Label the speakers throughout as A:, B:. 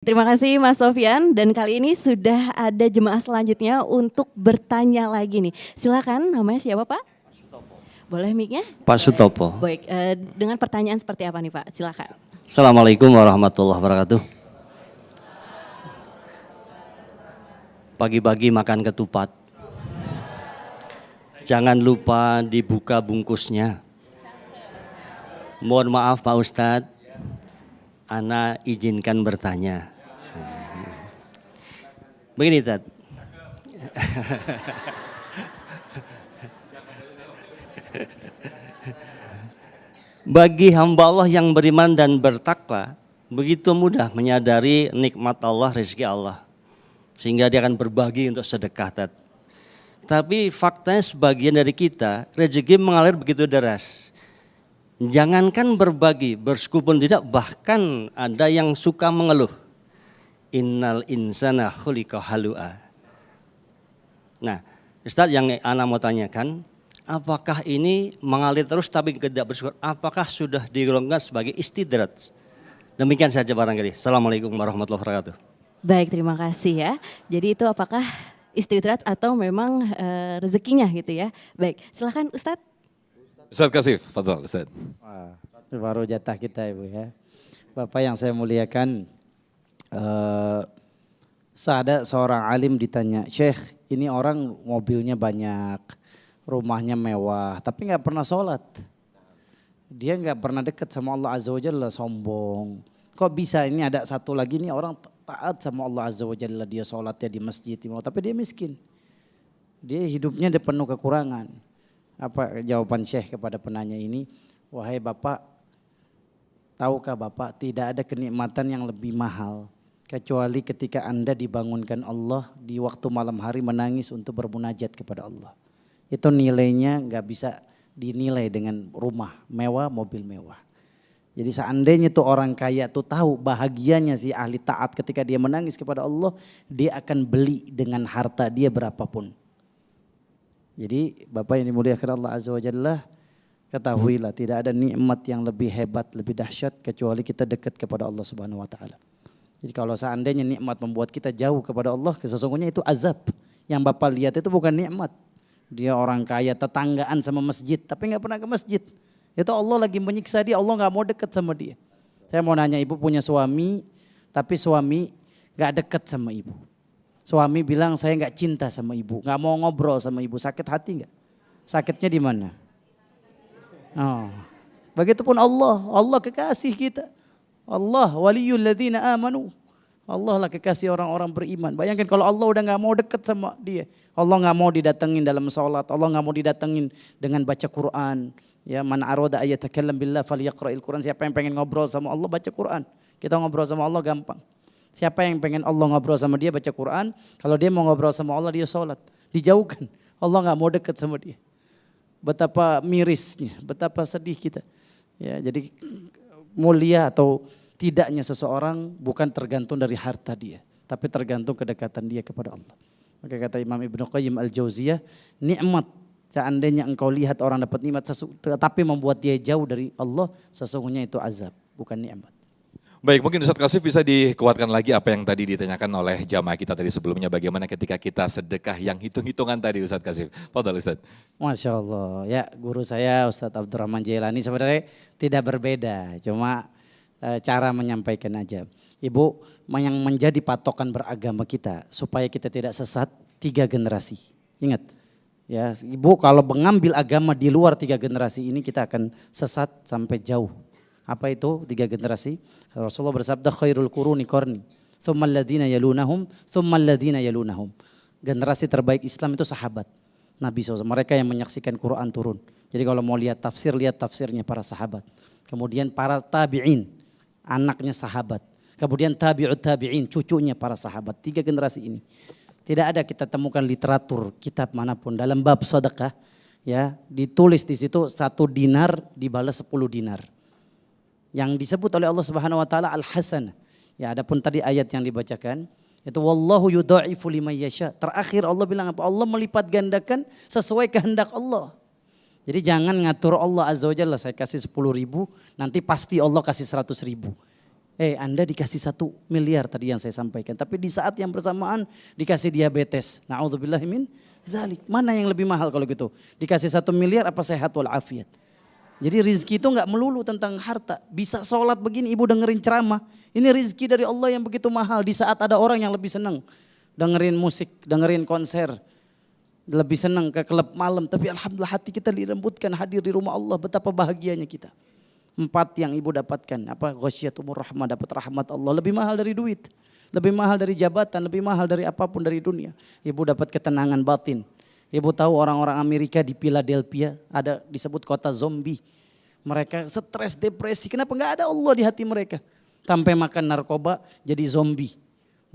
A: Terima kasih Mas Sofyan, dan kali ini sudah ada jemaah selanjutnya untuk bertanya lagi nih. Silakan, namanya siapa Pak? Boleh mic-nya?
B: Pak Sutopo.
A: Baik, dengan pertanyaan seperti apa nih Pak? Silakan.
B: Assalamualaikum warahmatullahi wabarakatuh. Pagi-pagi makan ketupat. Jangan lupa dibuka bungkusnya. Mohon maaf Pak Ustadz, Ana izinkan bertanya. Begini Tad. Bagi hamba Allah yang beriman dan bertakwa, begitu mudah menyadari nikmat Allah, rezeki Allah. Sehingga dia akan berbagi untuk sedekah Tad. Tapi faktanya sebagian dari kita, rezeki mengalir begitu deras. Jangankan berbagi, bersyukur pun tidak, bahkan ada yang suka mengeluh. Innal insana khuliqa halu'a. Nah, Ustadz, yang Ana mau tanyakan, apakah ini mengalir terus tapi tidak bersyukur? Apakah sudah digolongkan sebagai istidraj? Demikian saja barangkali. Assalamualaikum warahmatullahi wabarakatuh.
A: Baik, terima kasih ya. Jadi itu apakah istidraj atau memang rezekinya gitu ya? Baik, silakan Ustadz.
C: Ustadz Kasif, fadhal Ustadz.
D: Wah, itu baru jatah kita Ibu ya. Bapak yang saya muliakan, ada seorang alim ditanya, Syekh ini orang mobilnya banyak, rumahnya mewah, tapi nggak pernah sholat. Dia nggak pernah dekat sama Allah Azza wa Jalla, sombong. Kok bisa ini ada satu lagi nih orang taat sama Allah Azza wa Jalla, dia sholatnya di masjid, tapi dia miskin. Dia hidupnya dia penuh kekurangan. Apa jawaban Syekh kepada penanya ini? Wahai Bapak, tahukah Bapak tidak ada kenikmatan yang lebih mahal kecuali ketika Anda dibangunkan Allah di waktu malam hari menangis untuk bermunajat kepada Allah. Itu nilainya nggak bisa dinilai dengan rumah mewah, mobil mewah. Jadi seandainya tuh orang kaya tuh tahu bahagianya si ahli taat ketika dia menangis kepada Allah, dia akan beli dengan harta dia berapapun. Jadi Bapak yang dimuliakan Allah Azza wa Jalla, ketahuilah tidak ada nikmat yang lebih hebat, lebih dahsyat kecuali kita dekat kepada Allah Subhanahu wa taala. Jadi kalau seandainya nikmat membuat kita jauh kepada Allah, sesungguhnya itu azab. Yang Bapak lihat itu bukan nikmat. Dia orang kaya tetanggaan sama masjid tapi nggak pernah ke masjid. Itu Allah lagi menyiksa dia, Allah nggak mau dekat sama dia. Saya mau nanya, ibu punya suami tapi suami nggak dekat sama ibu. Suami bilang saya nggak cinta sama ibu, nggak mau ngobrol sama ibu, sakit hati nggak? Sakitnya di mana? Oh, begitupun Allah kekasih kita. Allah waliyul ladzina amanu. Allah lah kekasih orang-orang beriman. Bayangkan kalau Allah udah nggak mau dekat sama dia, Allah nggak mau didatengin dalam sholat, Allah nggak mau didatengin dengan baca Quran. Ya, man arada ayatakallam billah falyaqra'il Quran. Siapa yang pengen ngobrol sama Allah baca Quran. Kita ngobrol sama Allah gampang. Siapa yang pengen Allah ngobrol sama dia baca Quran, kalau dia mau ngobrol sama Allah dia sholat, dijauhkan. Allah nggak mau dekat sama dia. Betapa mirisnya, betapa sedih kita. Ya, jadi mulia atau tidaknya seseorang bukan tergantung dari harta dia, tapi tergantung kedekatan dia kepada Allah. Maka kata Imam Ibnu Qayyim Al-Jauziyah, nikmat seandainya engkau lihat orang dapat nikmat tapi membuat dia jauh dari Allah, sesungguhnya itu azab, bukan nikmat.
C: Baik, mungkin Ustadz Kasif bisa dikuatkan lagi apa yang tadi ditanyakan oleh jamaah kita tadi sebelumnya. Bagaimana ketika kita sedekah yang hitung-hitungan tadi Ustadz Kasif. Fadhal Ustadz.
D: Masya Allah, ya guru saya Ustadz Abdurrahman Jailani sebenarnya tidak berbeda, cuma cara menyampaikan aja. Ibu, yang menjadi patokan beragama kita supaya kita tidak sesat 3 generasi. Ingat, ya Ibu kalau mengambil agama di luar 3 generasi ini kita akan sesat sampai jauh. Apa itu 3 generasi? Rasulullah bersabda khairul quruni qarni, tsummal ladzina yalunahum, tsummal ladzina yalunahum. Generasi terbaik Islam itu sahabat Nabi SAW, mereka yang menyaksikan Quran turun. Jadi kalau mau lihat tafsir, lihat tafsirnya para sahabat. Kemudian para tabi'in, anaknya sahabat. Kemudian tabi'ut tabi'in, cucunya para sahabat. 3 generasi ini. Tidak ada kita temukan literatur, kitab manapun dalam bab sedekah, ya ditulis di situ 1 dinar dibalas 10 dinar. Yang disebut oleh Allah Subhanahu wa taala al-hasanah. Ya, adapun tadi ayat yang dibacakan itu wallahu yudha'ifu liman yasha. Terakhir Allah bilang apa? Allah melipat gandakan sesuai kehendak Allah. Jadi jangan ngatur Allah Azza wa Jalla, saya kasih 10.000, nanti pasti Allah kasih 100.000. Anda dikasih 1 miliar tadi yang saya sampaikan. Tapi di saat yang bersamaan dikasih diabetes. Na'udzubillah min zalik. Mana yang lebih mahal kalau gitu? Dikasih 1 miliar apa sehat walafiat? Jadi rizki itu nggak melulu tentang harta. Bisa sholat begini ibu dengerin ceramah. Ini rizki dari Allah yang begitu mahal. Di saat ada orang yang lebih senang dengerin musik, dengerin konser. Lebih senang ke klub malam. Tapi alhamdulillah hati kita dilembutkan hadir di rumah Allah. Betapa bahagianya kita. 4 yang ibu dapatkan, apa ghasyiatumur rahmah, dapat rahmat Allah, lebih mahal dari duit, lebih mahal dari jabatan, lebih mahal dari apapun dari dunia. Ibu dapat ketenangan batin. Ibu tahu orang-orang Amerika di Philadelphia ada disebut kota zombie. Mereka stres, depresi, kenapa nggak ada Allah di hati mereka? Sampai makan narkoba jadi zombie.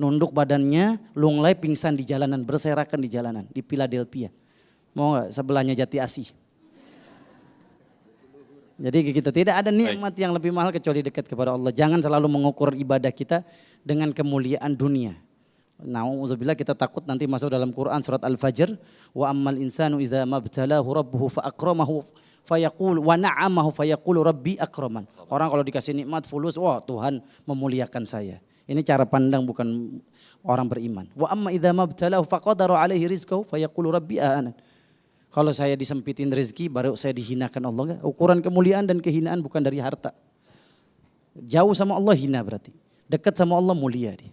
D: Nunduk badannya, lunglai, pingsan di jalanan, berserakan di jalanan di Philadelphia. Mau nggak sebelahnya Jati Asih? Jadi kita tidak ada nikmat yang lebih mahal kecuali dekat kepada Allah. Jangan selalu mengukur ibadah kita dengan kemuliaan dunia. Na'udzubillah, kita takut nanti masuk dalam Quran surat Al-Fajr. Wa ammal insanu iza mabtalahu rabbuhu fa akramahu fayaqul wa na'amahu fayaqulu rabbi akraman. Orang kalau dikasih nikmat fulus, wah Tuhan memuliakan saya. Ini cara pandang bukan orang beriman. Wa amma idza mabtalahu faqadara alaihi rizqahu fayaqulu rabbi ahanan. Kalau saya disempitin rezeki baru saya dihinakan Allah. Enggak? Ukuran kemuliaan dan kehinaan bukan dari harta. Jauh sama Allah hina berarti. Dekat sama Allah mulia dia.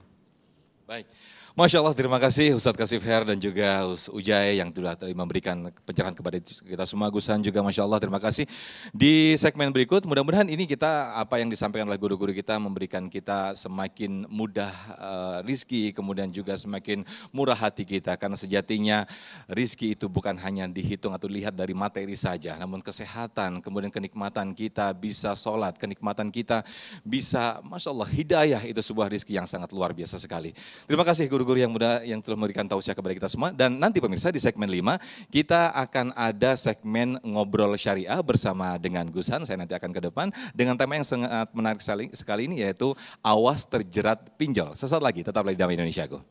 C: Baik. Masya Allah, terima kasih Ustadz Kashif Her dan juga Ujai yang sudah tadi memberikan pencerahan kepada kita semua. Gusan juga Masya Allah, terima kasih. Di segmen berikut, mudah-mudahan ini kita apa yang disampaikan oleh guru-guru kita memberikan kita semakin mudah rizki, kemudian juga semakin murah hati kita. Karena sejatinya rizki itu bukan hanya dihitung atau dilihat dari materi saja, namun kesehatan, kemudian kenikmatan kita bisa sholat, kenikmatan kita bisa, Masya Allah, hidayah itu sebuah rizki yang sangat luar biasa sekali. Terima kasih guru yang muda yang telah memberikan tausiah kepada kita semua. Dan nanti pemirsa di segmen 5 kita akan ada segmen ngobrol syariah bersama dengan Gusan. Saya nanti akan ke depan dengan tema yang sangat menarik sekali ini yaitu awas terjerat pinjol. Sesaat lagi tetaplah di Damai Indonesiaku.